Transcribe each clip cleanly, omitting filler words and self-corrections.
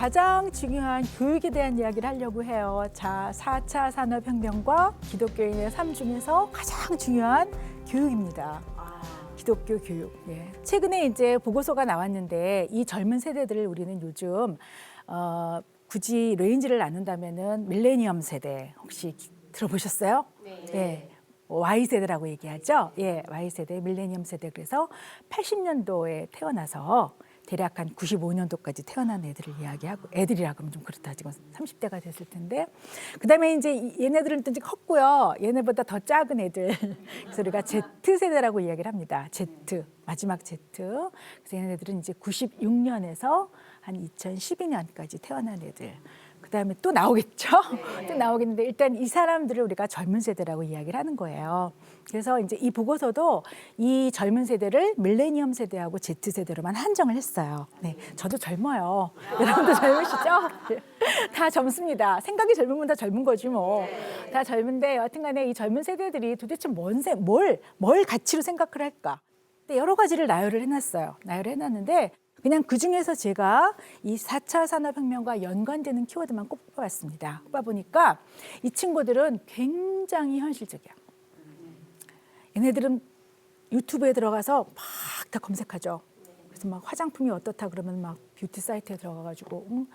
가장 중요한 교육에 대한 이야기를 하려고 해요. 자, 4차 산업혁명과 기독교인의 삶 중에서 가장 중요한 교육입니다. 기독교 교육. 예. 최근에 이제 보고서가 나왔는데 이 젊은 세대들을 우리는 요즘 굳이 레인지를 나눈다면은 밀레니엄 세대 혹시 들어보셨어요? 네. 예. Y세대라고 얘기하죠. 예, Y세대, 밀레니엄 세대. 그래서 80년도에 태어나서 대략 한 95년도까지 태어난 애들을 이야기하고, 애들이라 그러면 좀 그렇다. 지금 30대가 됐을 텐데. 그 다음에 이제 얘네들은 또 이제 컸고요. 얘네보다 더 작은 애들. 그래서 우리가 Z세대라고 이야기를 합니다. Z, 마지막 Z. 그래서 얘네들은 이제 96년에서 한 2012년까지 태어난 애들. 그 다음에 또 나오겠죠? 또 나오겠는데 일단 이 사람들을 우리가 젊은 세대라고 이야기를 하는 거예요. 그래서 이제 이 보고서도 이 젊은 세대를 밀레니엄 세대하고 Z세대로만 한정을 했어요. 네, 저도 젊어요. 여러분도 젊으시죠? 다 젊습니다. 생각이 젊으면 다 젊은 거지 뭐. 다 젊은데 여하튼간에 이 젊은 세대들이 도대체 뭘 가치로 생각을 할까? 근데 여러 가지를 나열을 해놨어요. 나열을 해놨는데 그냥 그중에서 제가 이 4차 산업혁명과 연관되는 키워드만 꼽아봤습니다. 꼽아보니까 이 친구들은 굉장히 현실적이야. 얘네들은 유튜브에 들어가서 막 다 검색하죠. 그래서 막 화장품이 어떻다 그러면 막 뷰티 사이트에 들어가가지고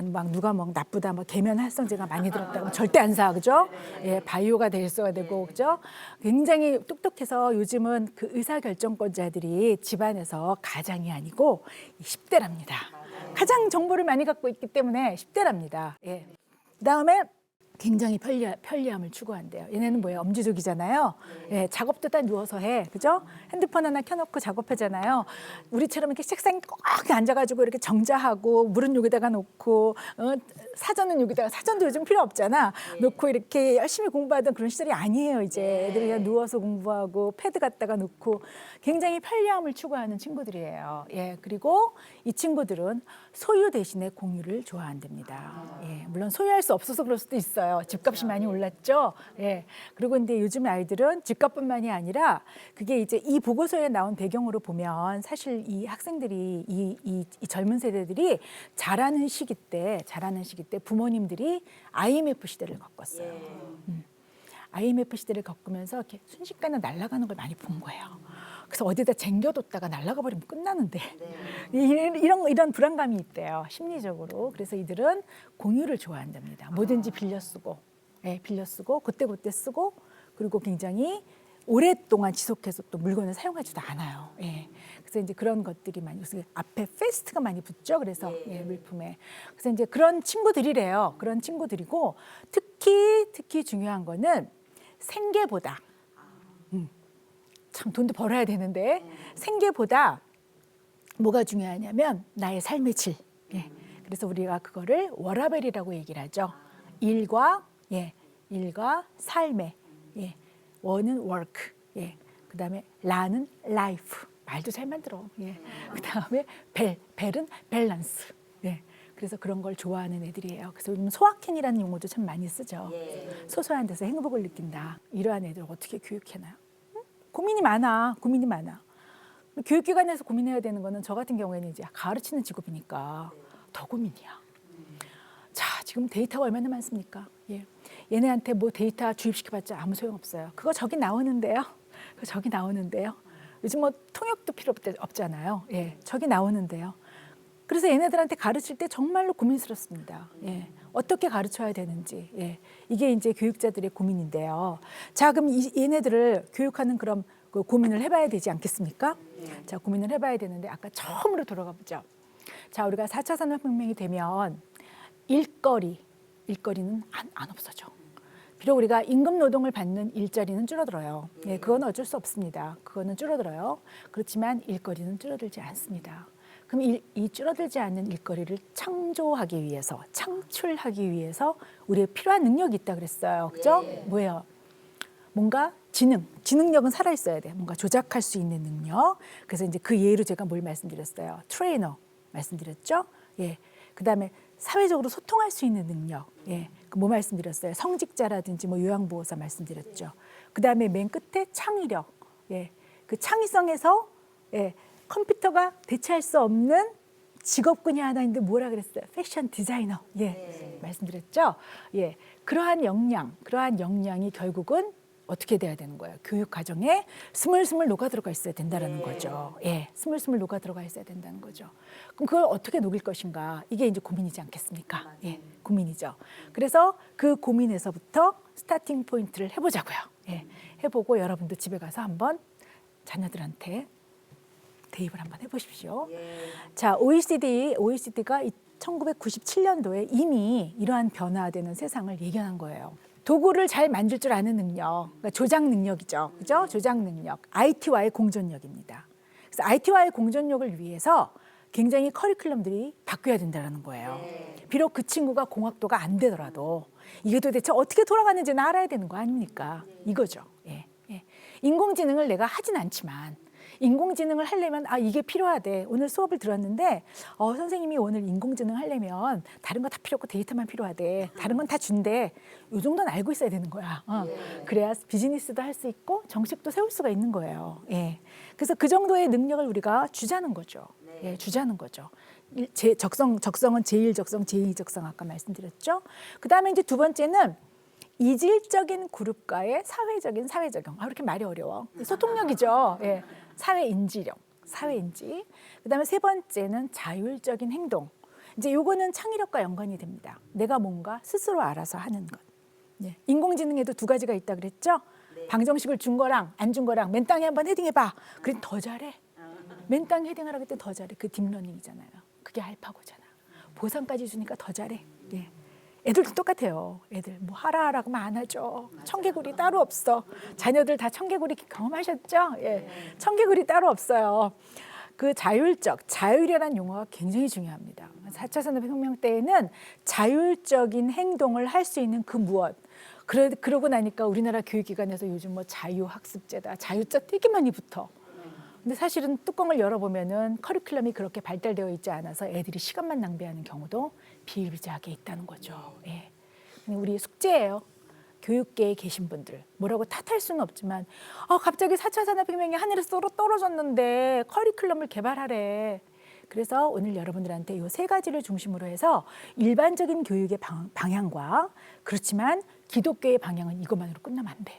막 누가 막 나쁘다, 막 계면 활성제가 많이 들었다고 절대 안 사, 그죠? 예, 바이오가 돼 있어야 되고, 그죠? 굉장히 똑똑해서 요즘은 그 의사결정권자들이 집안에서 가장이 아니고 10대랍니다. 가장 정보를 많이 갖고 있기 때문에 10대랍니다. 예. 그다음에 굉장히 편리함을 추구한대요. 얘네는 뭐예요? 엄지족이잖아요. 예, 작업도 다 누워서 해, 그죠? 핸드폰 하나 켜놓고 작업하잖아요. 우리처럼 이렇게 책상에 꼭 앉아가지고 이렇게 정자하고 물은 여기다가 놓고 사전은 여기다가, 사전도 요즘 필요 없잖아. 놓고 이렇게 열심히 공부하던 그런 시절이 아니에요. 이제 애들이 그냥 누워서 공부하고 패드 갖다가 놓고 굉장히 편리함을 추구하는 친구들이에요. 예, 그리고 이 친구들은 소유 대신에 공유를 좋아한답니다. 예, 물론 소유할 수 없어서 그럴 수도 있어요. 집값이 많이 올랐죠. 예. 그리고 근데 요즘 아이들은 집값뿐만이 아니라 그게 이제 이 보고서에 나온 배경으로 보면 사실 이 학생들이 이 젊은 세대들이 자라는 시기 때 부모님들이 IMF 시대를 겪었어요. IMF 시대를 겪으면서 이렇게 순식간에 날아가는 걸 많이 본 거예요. 그래서 어디다 쟁겨뒀다가 날아가 버리면 끝나는데 이런 불안감이 있대요, 심리적으로. 그래서 이들은 공유를 좋아한답니다. 뭐든지 빌려 쓰고, 예, 빌려 쓰고 그때 쓰고, 그리고 굉장히 오랫동안 지속해서 또 물건을 사용하지도 않아요. 예. 그래서 이제 그런 것들이 많이, 앞에 페스트가 많이 붙죠. 그래서 예, 물품에. 그래서 이제 그런 친구들이래요. 그런 친구들이고 특히 중요한 거는 생계보다 참 돈도 벌어야 되는데 생계보다 뭐가 중요하냐면 나의 삶의 질. 예. 그래서 우리가 그거를 워라밸이라고 얘기를 하죠. 일과 삶의. 예. 워는 work. 예. 그다음에 라는 life. 말도 잘 만들어. 예. 그다음에 벨은 밸런스. 예. 그래서 그런 걸 좋아하는 애들이에요. 그래서 요즘 소확행이라는 용어도 참 많이 쓰죠. 소소한 데서 행복을 느낀다. 이러한 애들 어떻게 교육해나요? 고민이 많아. 교육기관에서 고민해야 되는 거는 저 같은 경우에는 이제 가르치는 직업이니까 더 고민이야. 자, 지금 데이터가 얼마나 많습니까? 예. 얘네한테 뭐 데이터 주입시켜봤자 아무 소용없어요. 그거 저기 나오는데요. 요즘 뭐 통역도 필요 없잖아요. 예, 저기 나오는데요. 그래서 얘네들한테 가르칠 때 정말로 고민스럽습니다. 예. 어떻게 가르쳐야 되는지. 예. 이게 이제 교육자들의 고민인데요. 자, 그럼 얘네들을 교육하는 그런 그 고민을 해봐야 되지 않겠습니까? 자, 고민을 해봐야 되는데 아까 처음으로 돌아가 보죠. 자, 우리가 4차 산업혁명이 되면 일거리는 안 없어져. 비록 우리가 임금 노동을 받는 일자리는 줄어들어요. 예, 그건 어쩔 수 없습니다. 그거는 줄어들어요. 그렇지만 일거리는 줄어들지 않습니다. 그럼 이 줄어들지 않는 일거리를 창조하기 위해서, 창출하기 위해서 우리의 필요한 능력이 있다 그랬어요. 그죠? 뭐예요? 뭔가 지능력은 살아있어야 돼. 뭔가 조작할 수 있는 능력. 그래서 이제 그 예로 제가 뭘 말씀드렸어요? 트레이너 말씀드렸죠? 예. 그 다음에 사회적으로 소통할 수 있는 능력. 예. 뭐 말씀드렸어요? 성직자라든지 뭐 요양보호사 말씀드렸죠. 그 다음에 맨 끝에 창의력. 예. 그 창의성에서 예. 컴퓨터가 대체할 수 없는 직업군이 하나 있는데 뭐라 그랬어요? 패션 디자이너. 말씀드렸죠? 그러한 역량이 결국은 어떻게 돼야 되는 거예요? 교육 과정에 스물스물 녹아 들어가 있어야 된다는 거죠. 스물스물 녹아 들어가 있어야 된다는 거죠. 그럼 그걸 어떻게 녹일 것인가? 이게 이제 고민이지 않겠습니까? 고민이죠. 그래서 그 고민에서부터 스타팅 포인트를 해보자고요. 해보고 여러분도 집에 가서 한번 자녀들한테 대입을 한번 해보십시오. 자, OECD가 1997년도에 이미 이러한 변화되는 세상을 예견한 거예요. 도구를 잘 만질 줄 아는 능력, 그러니까 조작 능력이죠. 그죠? 조작 능력. IT와의 공존력입니다. 그래서 IT와의 공존력을 위해서 굉장히 커리큘럼들이 바뀌어야 된다는 거예요. 비록 그 친구가 공학도가 안 되더라도 이게 도대체 어떻게 돌아가는지는 알아야 되는 거 아닙니까? 이거죠. 인공지능을 내가 하진 않지만 인공지능을 하려면 이게 필요하대. 오늘 수업을 들었는데 선생님이 오늘 인공지능 하려면 다른 거 다 필요 없고 데이터만 필요하대. 다른 건 다 준대. 이 정도는 알고 있어야 되는 거야. 그래야 비즈니스도 할 수 있고 정책도 세울 수가 있는 거예요. 그래서 그 정도의 능력을 우리가 주자는 거죠. 주자는 거죠. 적성은 제1 적성, 제2 적성 아까 말씀드렸죠. 그다음에 이제 두 번째는 이질적인 그룹과의 사회적인 사회적용. 이렇게 말이 어려워. 소통력이죠. 사회인지력, 사회인지. 그다음에 세 번째는 자율적인 행동. 이제 요거는 창의력과 연관이 됩니다. 내가 뭔가 스스로 알아서 하는 것. 인공지능에도 두 가지가 있다 그랬죠. 방정식을 준 거랑 안 준 거랑 맨 땅에 한번 헤딩해봐. 그래 더 잘해. 맨 땅에 헤딩하라 그때 더 잘해. 그 딥러닝이잖아요. 그게 알파고잖아. 보상까지 주니까 더 잘해. 애들도 똑같아요. 애들 뭐 하라고 하면 안 하죠. 청개구리 따로 없어. 자녀들 다 청개구리 경험하셨죠? 청개구리 따로 없어요. 그 자율이라는 용어가 굉장히 중요합니다. 4차 산업혁명 때에는 자율적인 행동을 할 수 있는 그 무엇. 그러고 나니까 우리나라 교육기관에서 요즘 뭐 자유학습제다. 자유자 되게 많이 붙어. 근데 사실은 뚜껑을 열어보면은 커리큘럼이 그렇게 발달되어 있지 않아서 애들이 시간만 낭비하는 경우도 비일비재하게 있다는 거죠. 우리 숙제예요. 교육계에 계신 분들 뭐라고 탓할 수는 없지만 갑자기 4차 산업혁명이 하늘에서 떨어졌는데 커리큘럼을 개발하래. 그래서 오늘 여러분들한테 이 세 가지를 중심으로 해서 일반적인 교육의 방향과 그렇지만 기독교의 방향은 이것만으로 끝나면 안 돼.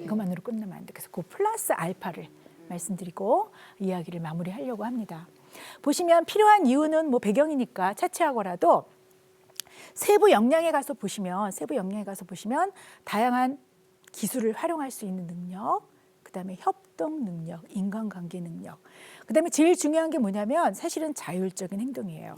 이것만으로 끝나면 안 돼. 그래서 그 플러스 알파를 말씀드리고 이야기를 마무리하려고 합니다. 보시면 필요한 이유는 뭐 배경이니까 차치하고라도 세부 역량에 가서 보시면 다양한 기술을 활용할 수 있는 능력, 그다음에 협동 능력, 인간관계 능력, 그다음에 제일 중요한 게 뭐냐면 사실은 자율적인 행동이에요.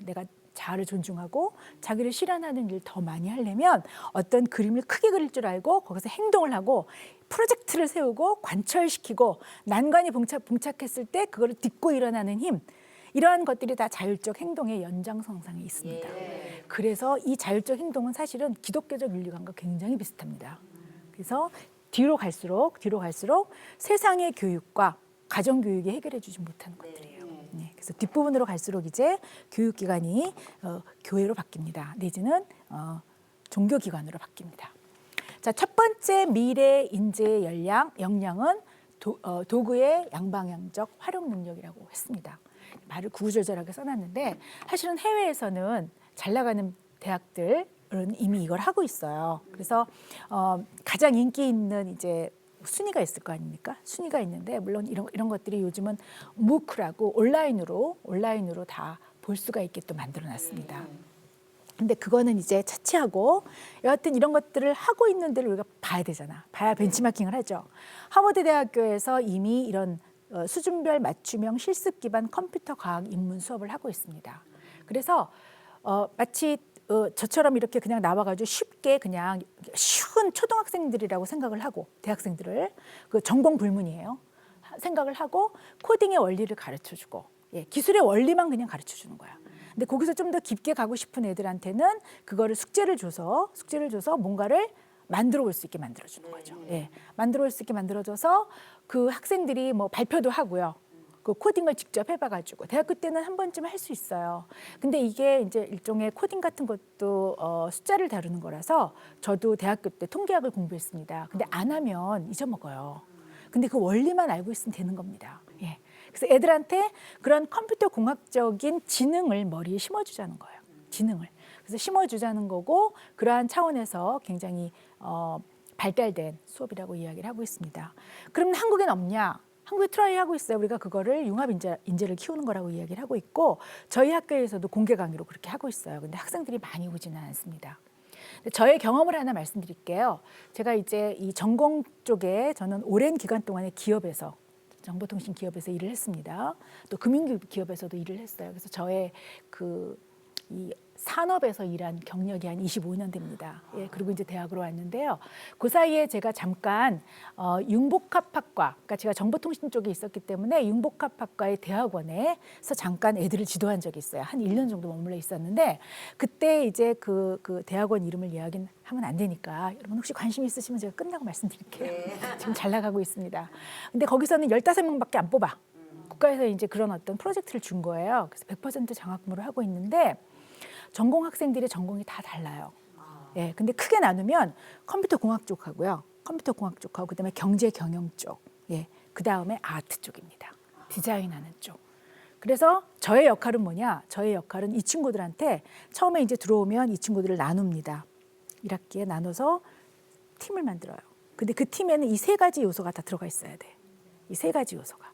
내가 자아를 존중하고 자기를 실현하는 일 더 많이 하려면 어떤 그림을 크게 그릴 줄 알고 거기서 행동을 하고 프로젝트를 세우고 관철시키고 난관이 봉착했을 때 그거를 딛고 일어나는 힘, 이러한 것들이 다 자율적 행동의 연장선상에 있습니다. 그래서 이 자율적 행동은 사실은 기독교적 윤리관과 굉장히 비슷합니다. 그래서 뒤로 갈수록 세상의 교육과 가정교육이 해결해 주지 못하는 것들이에요. 그래서 뒷부분으로 갈수록 이제 교육기관이 교회로 바뀝니다. 내지는 종교기관으로 바뀝니다. 자, 첫 번째 미래 인재 역량은 도구의 양방향적 활용 능력이라고 했습니다. 말을 구구절절하게 써놨는데 사실은 해외에서는 잘 나가는 대학들은 이미 이걸 하고 있어요. 그래서 가장 인기 있는 이제 순위가 있을 거 아닙니까? 순위가 있는데 물론 이런 것들이 요즘은 무크라고 온라인으로 다 볼 수가 있게 또 만들어놨습니다. 근데 그거는 이제 차치하고 여하튼 이런 것들을 하고 있는 데를 우리가 봐야 되잖아. 봐야 벤치마킹을 하죠. 하버드 대학교에서 이미 이런 수준별 맞춤형 실습 기반 컴퓨터 과학 입문 수업을 하고 있습니다. 그래서 마치 저처럼 이렇게 그냥 나와가지고 쉽게 그냥 쉬운 초등학생들이라고 생각을 하고 대학생들을 그 전공 불문이에요. 생각을 하고 코딩의 원리를 가르쳐주고 기술의 원리만 그냥 가르쳐주는 거야. 근데 거기서 좀 더 깊게 가고 싶은 애들한테는 그거를 숙제를 줘서 뭔가를 만들어 올 수 있게 만들어주는 거죠. 만들어 올 수 있게 만들어줘서 그 학생들이 뭐 발표도 하고요. 그 코딩을 직접 해봐가지고 대학교 때는 한 번쯤 할 수 있어요. 근데 이게 이제 일종의 코딩 같은 것도 숫자를 다루는 거라서 저도 대학교 때 통계학을 공부했습니다. 근데 안 하면 잊어먹어요. 근데 그 원리만 알고 있으면 되는 겁니다. 그래서 애들한테 그런 컴퓨터 공학적인 지능을 머리에 심어주자는 거예요. 지능을. 그래서 심어주자는 거고 그러한 차원에서 굉장히 발달된 수업이라고 이야기를 하고 있습니다. 그럼 한국엔 없냐? 한국에 트라이 하고 있어요. 우리가 그거를 융합 인재를 키우는 거라고 이야기를 하고 있고 저희 학교에서도 공개 강의로 그렇게 하고 있어요. 근데 학생들이 많이 오지는 않습니다. 저의 경험을 하나 말씀드릴게요. 제가 이제 이 전공 쪽에 저는 오랜 기간 동안에 기업에서 정보통신 기업에서 일을 했습니다. 또 금융기업에서도 일을 했어요. 그래서 저의 이 산업에서 일한 경력이 한 25년 됩니다. 예, 그리고 이제 대학으로 왔는데요. 그 사이에 제가 잠깐 융복합학과, 그러니까 제가 정보통신 쪽에 있었기 때문에 융복합학과의 대학원에서 잠깐 애들을 지도한 적이 있어요. 한 1년 정도 머물러 있었는데 그때 이제 그 대학원 이름을 이야기하면 안 되니까 여러분 혹시 관심 있으시면 제가 끝나고 말씀드릴게요. 지금 잘 나가고 있습니다. 근데 거기서는 15명밖에 안 뽑아. 국가에서 이제 그런 어떤 프로젝트를 준 거예요. 그래서 100% 장학금으로 하고 있는데 전공 학생들의 전공이 다 달라요. 예, 근데 크게 나누면 컴퓨터 공학 쪽하고요. 컴퓨터 공학 쪽하고 그다음에 경제 경영 쪽. 예. 그다음에 아트 쪽입니다. 디자인하는 쪽. 그래서 저의 역할은 뭐냐? 저의 역할은 이 친구들한테 처음에 이제 들어오면 이 친구들을 나눕니다. 1학기에 나눠서 팀을 만들어요. 근데 그 팀에는 이 3가지 요소가 다 들어가 있어야 돼. 이 3가지 요소가.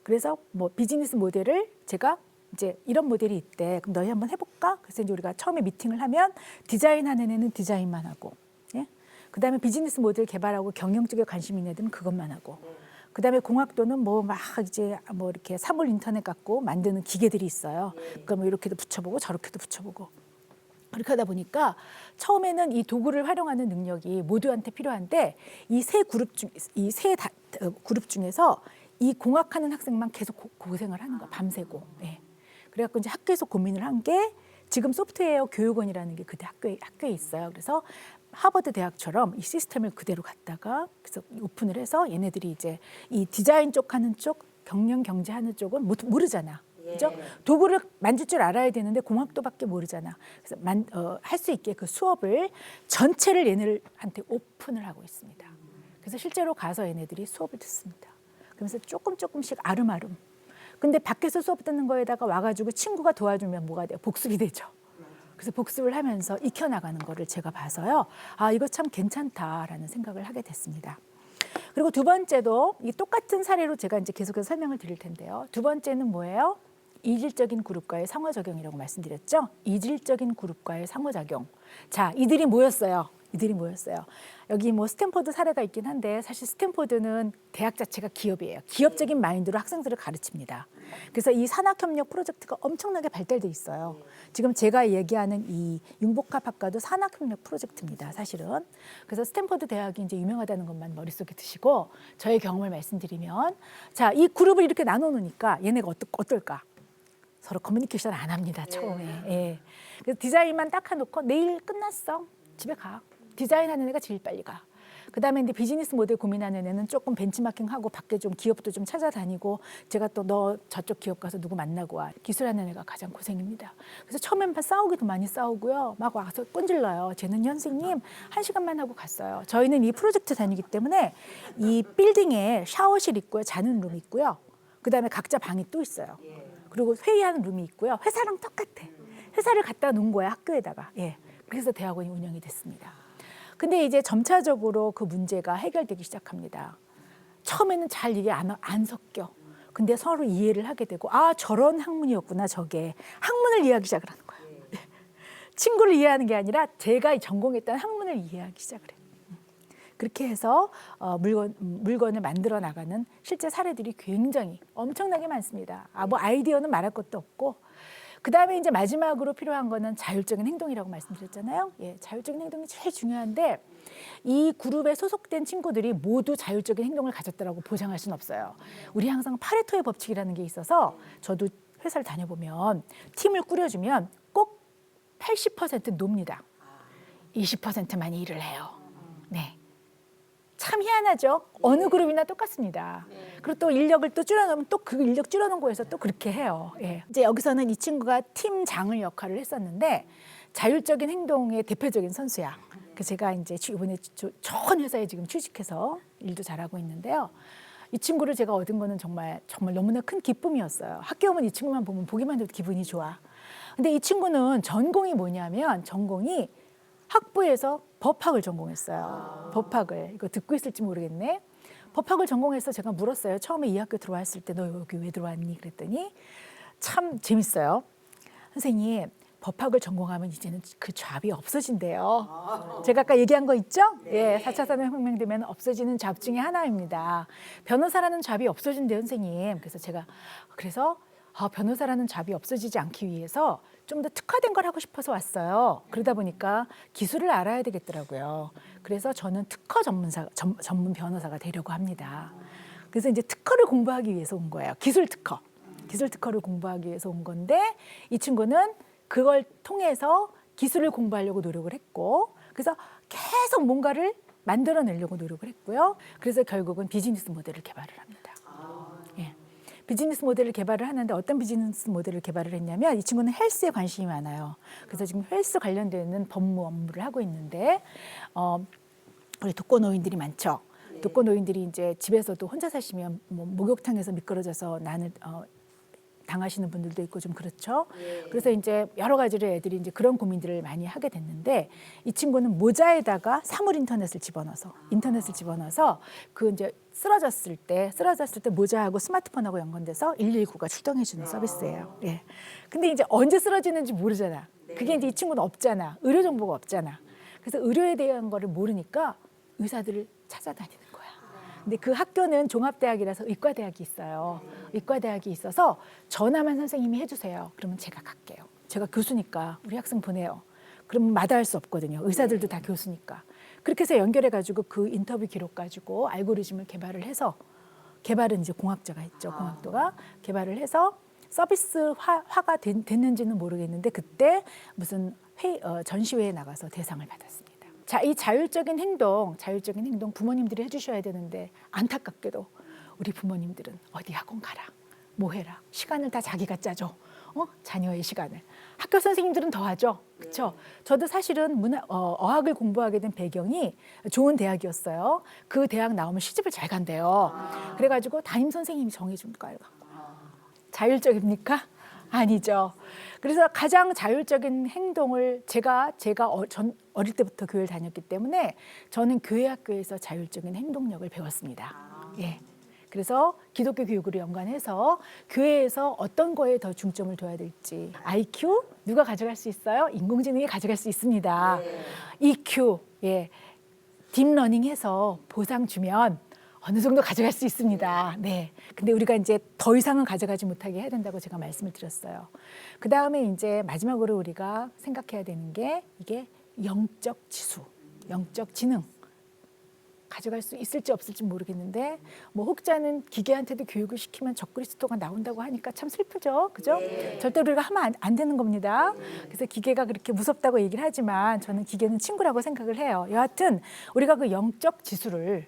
그래서 뭐 비즈니스 모델을 제가 이제 이런 모델이 있대. 그럼 너희 한번 해볼까? 그래서 이제 우리가 처음에 미팅을 하면 디자인하는 애는 디자인만 하고, 예? 그다음에 비즈니스 모델 개발하고 경영 쪽에 관심 있는 애들은 그것만 하고, 그다음에 공학도는 뭐 막 이제 뭐 이렇게 사물 인터넷 갖고 만드는 기계들이 있어요. 그러니까 뭐 이렇게도 붙여보고 저렇게도 붙여보고. 그렇게 하다 보니까 처음에는 이 도구를 활용하는 능력이 모두한테 필요한데 이 세 그룹 중에서 이 공학하는 학생만 계속 고생을 하는 거야. 밤새고. 예. 그래갖고 이제 학교에서 고민을 한 게 지금 소프트웨어 교육원이라는 게 그때 학교에 있어요. 그래서 하버드 대학처럼 이 시스템을 그대로 갖다가 그래서 오픈을 해서 얘네들이 이제 이 디자인 쪽 하는 쪽, 경영 경제 하는 쪽은 모르잖아. 그죠? 도구를 만질 줄 알아야 되는데 공학도밖에 모르잖아. 그래서 할 수 있게 그 수업을 전체를 얘네들한테 오픈을 하고 있습니다. 그래서 실제로 가서 얘네들이 수업을 듣습니다. 그러면서 조금씩 아름아름. 근데 밖에서 수업 듣는 거에다가 와가지고 친구가 도와주면 뭐가 돼요? 복습이 되죠. 그래서 복습을 하면서 익혀나가는 거를 제가 봐서요. 아, 이거 참 괜찮다라는 생각을 하게 됐습니다. 그리고 두 번째도 이 똑같은 사례로 제가 이제 계속해서 설명을 드릴 텐데요. 두 번째는 뭐예요? 이질적인 그룹과의 상호작용이라고 말씀드렸죠. 이질적인 그룹과의 상호작용. 자, 이들이 모였어요. 여기 뭐 스탠포드 사례가 있긴 한데 사실 스탠포드는 대학 자체가 기업이에요. 기업적인 마인드로 학생들을 가르칩니다. 그래서 이 산학협력 프로젝트가 엄청나게 발달돼 있어요. 지금 제가 얘기하는 이 융복합학과도 산학협력 프로젝트입니다. 사실은. 그래서 스탠포드 대학이 이제 유명하다는 것만 머릿속에 드시고 저의 경험을 말씀드리면 자, 이 그룹을 이렇게 나눠놓으니까 얘네가 어떨까? 서로 커뮤니케이션 안 합니다. 처음에. 예. 그래서 디자인만 딱 해놓고 내일 끝났어. 집에 가. 디자인하는 애가 제일 빨리 가. 그다음에 이제 비즈니스 모델 고민하는 애는 조금 벤치마킹하고 밖에 좀 기업도 좀 찾아다니고 제가 또 너 저쪽 기업 가서 누구 만나고 와. 기술하는 애가 가장 고생입니다. 그래서 처음엔 싸우기도 많이 싸우고요. 막 와서 꼰질러요. 쟤는 선생님 1시간만 하고 갔어요. 저희는 이 프로젝트 다니기 때문에 이 빌딩에 샤워실 있고요. 자는 룸 있고요. 그다음에 각자 방이 또 있어요. 그리고 회의하는 룸이 있고요. 회사랑 똑같아. 회사를 갖다 놓은 거야. 학교에다가. 예. 그래서 대학원이 운영이 됐습니다. 근데 이제 점차적으로 그 문제가 해결되기 시작합니다. 처음에는 잘 이게 안 섞여. 근데 서로 이해를 하게 되고 아 저런 학문이었구나 저게. 학문을 이해하기 시작을 하는 거예요. 친구를 이해하는 게 아니라 제가 전공했던 학문을 이해하기 시작을 해요. 그렇게 해서 물건을 만들어 나가는 실제 사례들이 굉장히 엄청나게 많습니다. 뭐 아이디어는 말할 것도 없고 그다음에 이제 마지막으로 필요한 거는 자율적인 행동이라고 말씀드렸잖아요. 예, 자율적인 행동이 제일 중요한데 이 그룹에 소속된 친구들이 모두 자율적인 행동을 가졌다라고 보장할 수는 없어요. 우리 항상 파레토의 법칙이라는 게 있어서 저도 회사를 다녀보면 팀을 꾸려주면 꼭 80% 놉니다. 20%만 일을 해요. 네. 참 희한하죠. 어느 그룹이나 똑같습니다. 그리고 또 인력을 또 줄여놓으면 또 그 인력 줄여놓은 거에서 또 그렇게 해요. 예. 이제 여기서는 이 친구가 팀장을 역할을 했었는데 자율적인 행동의 대표적인 선수야. 그래서 제가 이제 이번에 좋은 회사에 지금 취직해서 일도 잘하고 있는데요. 이 친구를 제가 얻은 거는 정말 너무나 큰 기쁨이었어요. 학교 오면 이 친구만 보면 보기만 해도 기분이 좋아. 근데 이 친구는 전공이 뭐냐면 전공이 학부에서 법학을 전공했어요. 법학을. 이거 듣고 있을지 모르겠네. 법학을 전공해서 제가 물었어요. 처음에 이 학교 들어왔을 때 너 여기 왜 들어왔니? 그랬더니 참 재밌어요. 선생님, 법학을 전공하면 이제는 그 잡이 없어진대요. 제가 아까 얘기한 거 있죠? 예, 4차 산업혁명 되면 없어지는 잡 중에 하나입니다. 변호사라는 잡이 없어진대요, 선생님. 그래서 변호사라는 잡이 없어지지 않기 위해서 좀 더 특화된 걸 하고 싶어서 왔어요. 그러다 보니까 기술을 알아야 되겠더라고요. 그래서 저는 특허 전문 변호사가 되려고 합니다. 그래서 이제 특허를 공부하기 위해서 온 거예요. 기술 특허를 공부하기 위해서 온 건데 이 친구는 그걸 통해서 기술을 공부하려고 노력을 했고 그래서 계속 뭔가를 만들어내려고 노력을 했고요. 그래서 결국은 비즈니스 모델을 개발을 합니다. 예. 비즈니스 모델을 개발을 하는데 어떤 비즈니스 모델을 개발을 했냐면 이 친구는 헬스에 관심이 많아요. 그래서 지금 헬스 관련되는 법무 업무를 하고 있는데 우리 독거노인들이 많죠. 독거노인들이 이제 집에서도 혼자 사시면 뭐 목욕탕에서 미끄러져서 난을 당하시는 분들도 있고 좀 그렇죠. 그래서 이제 여러 가지로 애들이 이제 그런 고민들을 많이 하게 됐는데 이 친구는 모자에다가 사물 인터넷을 집어넣어서 그 이제 쓰러졌을 때 모자하고 스마트폰하고 연관돼서 119가 출동해 주는 서비스예요. 예. 근데 이제 언제 쓰러지는지 모르잖아. 그게 이제 이 친구는 없잖아. 의료 정보가 없잖아. 그래서 의료에 대한 거를 모르니까 의사들을 찾아다니는 거야. 근데 그 학교는 종합대학이라서 의과대학이 있어요. 의과대학이 있어서 전화만 선생님이 해주세요. 그러면 제가 갈게요. 제가 교수니까 우리 학생 보내요. 그러면 마다할 수 없거든요. 의사들도 다 교수니까. 그렇게 해서 연결해가지고 그 인터뷰 기록 가지고 알고리즘을 개발은 이제 공학자가 했죠. 공학도가 개발을 해서 서비스화가 됐는지는 모르겠는데 그때 무슨 전시회에 나가서 대상을 받았습니다. 자, 이 자율적인 행동 부모님들이 해주셔야 되는데 안타깝게도 우리 부모님들은 어디 학원 가라, 뭐 해라, 시간을 다 자기가 짜줘. 자녀의 시간을. 학교 선생님들은 더 하죠. 그렇죠? 저도 사실은 어학을 공부하게 된 배경이 좋은 대학이었어요. 그 대학 나오면 시집을 잘 간대요. 그래가지고 담임 선생님이 정해준 거예요. 자율적입니까? 아니죠. 그래서 가장 자율적인 행동을 제가 어릴 때부터 교회를 다녔기 때문에 저는 교회 학교에서 자율적인 행동력을 배웠습니다. 예. 그래서 기독교 교육으로 연관해서 교회에서 어떤 거에 더 중점을 둬야 될지 IQ 누가 가져갈 수 있어요? 인공지능이 가져갈 수 있습니다. EQ 예. 딥러닝해서 보상 주면 어느 정도 가져갈 수 있습니다. 네. 근데 우리가 이제 더 이상은 가져가지 못하게 해야 된다고 제가 말씀을 드렸어요. 그 다음에 이제 마지막으로 우리가 생각해야 되는 게 이게 영적 지수, 영적 지능. 가져갈 수 있을지 없을지 모르겠는데 뭐 혹자는 기계한테도 교육을 시키면 적그리스도가 나온다고 하니까 참 슬프죠. 그죠? 절대 우리가 하면 안 되는 겁니다. 그래서 기계가 그렇게 무섭다고 얘기를 하지만 저는 기계는 친구라고 생각을 해요. 여하튼 우리가 그 영적 지수를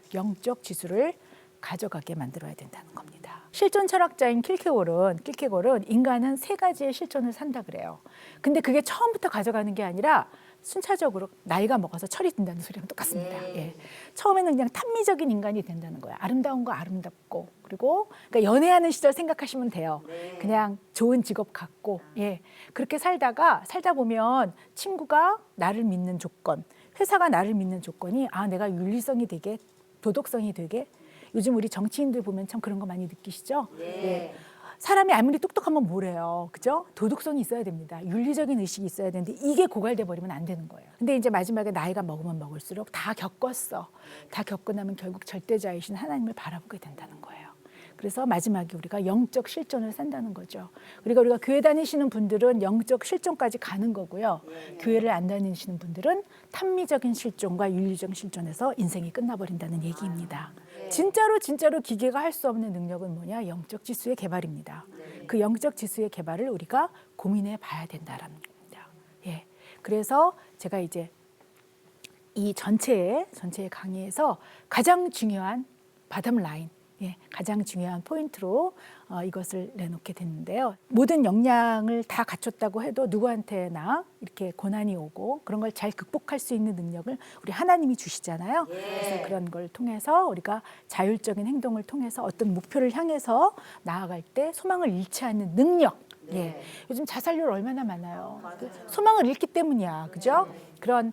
가져가게 만들어야 된다는 겁니다. 실존 철학자인 킬케골은 인간은 3가지의 실존을 산다 그래요. 근데 그게 처음부터 가져가는 게 아니라 순차적으로 나이가 먹어서 철이 든다는 소리랑 똑같습니다. 예. 처음에는 그냥 탐미적인 인간이 된다는 거예요. 아름다운 거 아름답고 그리고 그러니까 연애하는 시절 생각하시면 돼요. 그냥 좋은 직업 갖고 그렇게 살다 보면 친구가 나를 믿는 조건, 회사가 나를 믿는 조건이 내가 윤리성이 되게 도덕성이 되게 요즘 우리 정치인들 보면 참 그런 거 많이 느끼시죠? 네. 사람이 아무리 똑똑하면 뭐래요. 그죠? 도덕성이 있어야 됩니다. 윤리적인 의식이 있어야 되는데 이게 고갈돼 버리면 안 되는 거예요. 근데 이제 마지막에 나이가 먹으면 먹을수록 다 겪었어. 다 겪고 나면 결국 절대자이신 하나님을 바라보게 된다는 거예요. 그래서 마지막에 우리가 영적 실존을 산다는 거죠. 그러니까 우리가 교회 다니시는 분들은 영적 실존까지 가는 거고요. 교회를 안 다니시는 분들은 탐미적인 실존과 윤리적 실존에서 인생이 끝나버린다는 얘기입니다. 진짜로 기계가 할 수 없는 능력은 뭐냐? 영적 지수의 개발입니다. 그 영적 지수의 개발을 우리가 고민해 봐야 된다라는 겁니다. 예. 그래서 제가 이제 이 전체의 강의에서 가장 중요한 바텀 라인 예, 가장 중요한 포인트로 이것을 내놓게 됐는데요. 모든 역량을 다 갖췄다고 해도 누구한테나 이렇게 고난이 오고 그런 걸 잘 극복할 수 있는 능력을 우리 하나님이 주시잖아요. 그래서 그런 걸 통해서 우리가 자율적인 행동을 통해서 어떤 목표를 향해서 나아갈 때 소망을 잃지 않는 능력. 예, 요즘 자살률 얼마나 많아요. 소망을 잃기 때문이야, 그죠? 그런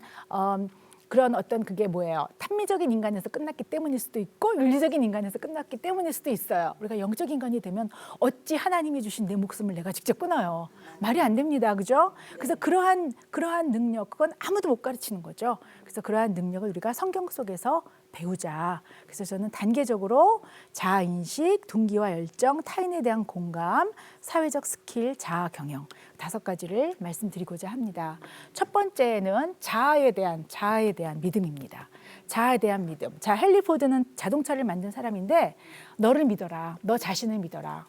어떤 그게 뭐예요? 탐미적인 인간에서 끝났기 때문일 수도 있고 윤리적인 인간에서 끝났기 때문일 수도 있어요. 우리가 영적 인간이 되면 어찌 하나님이 주신 내 목숨을 내가 직접 끊어요. 말이 안 됩니다, 그죠? 그래서 그러한 능력, 그건 아무도 못 가르치는 거죠. 그래서 그러한 능력을 우리가 성경 속에서 배우자. 그래서 저는 단계적으로 자아인식, 동기와 열정, 타인에 대한 공감, 사회적 스킬, 자아 경영 5가지를 말씀드리고자 합니다. 첫 번째는 자아에 대한 믿음입니다. 자아에 대한 믿음. 자, 헨리 포드는 자동차를 만든 사람인데 너를 믿어라. 너 자신을 믿어라.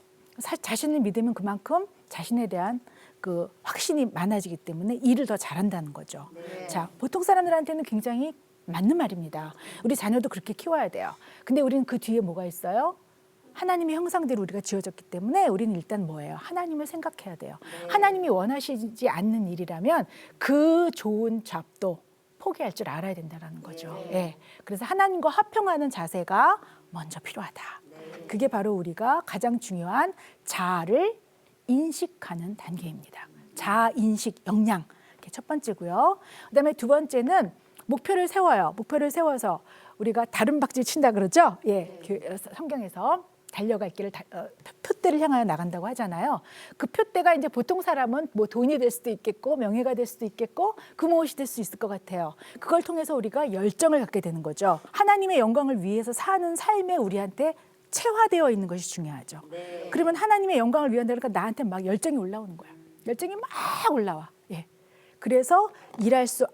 자신을 믿으면 그만큼 자신에 대한 그 확신이 많아지기 때문에 일을 더 잘한다는 거죠. 자, 보통 사람들한테는 굉장히 맞는 말입니다. 우리 자녀도 그렇게 키워야 돼요. 근데 우리는 그 뒤에 뭐가 있어요? 하나님의 형상대로 우리가 지어졌기 때문에 우리는 일단 뭐예요? 하나님을 생각해야 돼요. 하나님이 원하시지 않는 일이라면 그 좋은 잡도 포기할 줄 알아야 된다는 거죠. 예. 그래서 하나님과 화평하는 자세가 먼저 필요하다. 그게 바로 우리가 가장 중요한 자아를 인식하는 단계입니다. 자아 인식, 역량. 그게 첫 번째고요. 그다음에 두 번째는 목표를 세워요. 목표를 세워서 우리가 다름박질 친다 그러죠. 예, 성경에서 달려갈 길을 표대를 향하여 나간다고 하잖아요. 그 표대가 이제 보통 사람은 뭐 돈이 될 수도 있겠고 명예가 될 수도 있겠고 금무엇이 될 수 있을 것 같아요. 그걸 통해서 우리가 열정을 갖게 되는 거죠. 하나님의 영광을 위해서 사는 삶에 우리한테 체화되어 있는 것이 중요하죠. 그러면 하나님의 영광을 위한다니까 나한테 막 열정이 올라오는 거야. 열정이 막 올라와. 예. 그래서 일할 수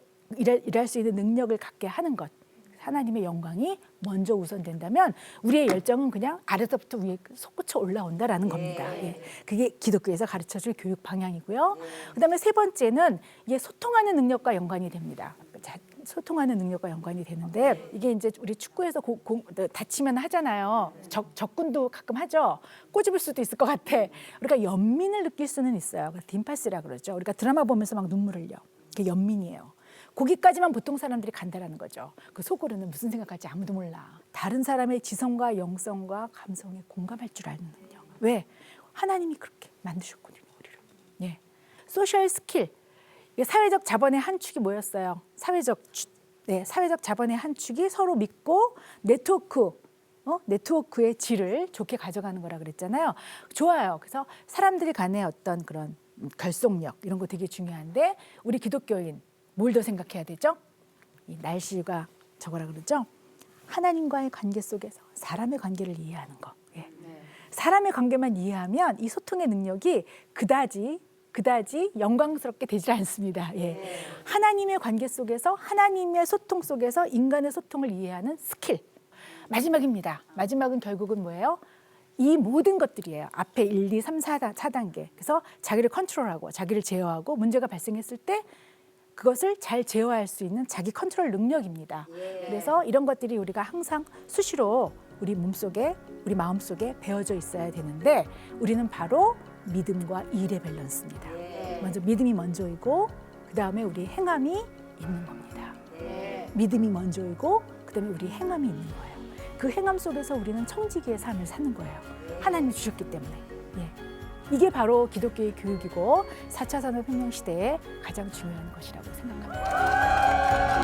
있는 능력을 갖게 하는 것. 하나님의 영광이 먼저 우선된다면 우리의 열정은 그냥 아래서부터 위에 솟구쳐 올라온다라는 겁니다. 예. 그게 기독교에서 가르쳐줄 교육 방향이고요. 그다음에 세 번째는 이게 소통하는 능력과 연관이 됩니다. 소통하는 능력과 연관이 되는데 이게 이제 우리 축구에서 다치면 하잖아요. 적군도 가끔 하죠. 꼬집을 수도 있을 것 같아. 우리가 연민을 느낄 수는 있어요. 딘파스라 그러죠. 우리가 드라마 보면서 막 눈물 흘려. 그게 연민이에요. 거기까지만 보통 사람들이 간다라는 거죠. 그 속으로는 무슨 생각할지 아무도 몰라. 다른 사람의 지성과 영성과 감성에 공감할 줄 아는 능력. 왜? 하나님이 그렇게 만드셨거든요, 우리를. 예. 소셜 스킬. 사회적 자본의 한 축이 뭐였어요? 사회적 자본의 한 축이 서로 믿고 네트워크의 질을 좋게 가져가는 거라 그랬잖아요. 좋아요. 그래서 사람들이 간의 어떤 그런 결속력 이런 거 되게 중요한데 우리 기독교인 뭘 더 생각해야 되죠? 이 날씨가 저거라 그러죠? 하나님과의 관계 속에서 사람의 관계를 이해하는 거. 예. 사람의 관계만 이해하면 이 소통의 능력이 그다지 영광스럽게 되질 않습니다. 예. 하나님의 관계 속에서 하나님의 소통 속에서 인간의 소통을 이해하는 스킬. 마지막입니다. 마지막은 결국은 뭐예요? 이 모든 것들이에요. 앞에 1, 2, 3, 4단계. 그래서 자기를 컨트롤하고 자기를 제어하고 문제가 발생했을 때 그것을 잘 제어할 수 있는 자기 컨트롤 능력입니다. 그래서 이런 것들이 우리가 항상 수시로 우리 몸속에 우리 마음속에 배어져 있어야 되는데 우리는 바로 믿음과 일의 밸런스입니다. 먼저 믿음이 먼저이고 그다음에 우리 행함이 있는 겁니다. 믿음이 먼저이고 그다음에 우리 행함이 있는 거예요. 그 행함 속에서 우리는 청지기의 삶을 사는 거예요. 하나님이 주셨기 때문에. 예. 이게 바로 기독교의 교육이고 4차 산업혁명 시대에 가장 중요한 것이라고 생각합니다.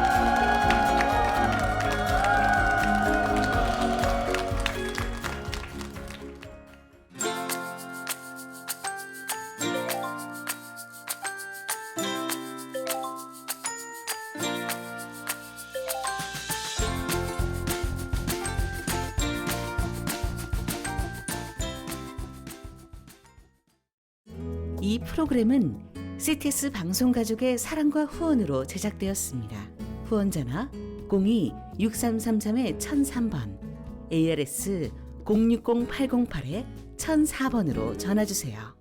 이 프로그램은 CTS 방송가족의 사랑과 후원으로 제작되었습니다. 후원 전화 02-6333-1003번, ARS 060-808-1004번으로 전화주세요.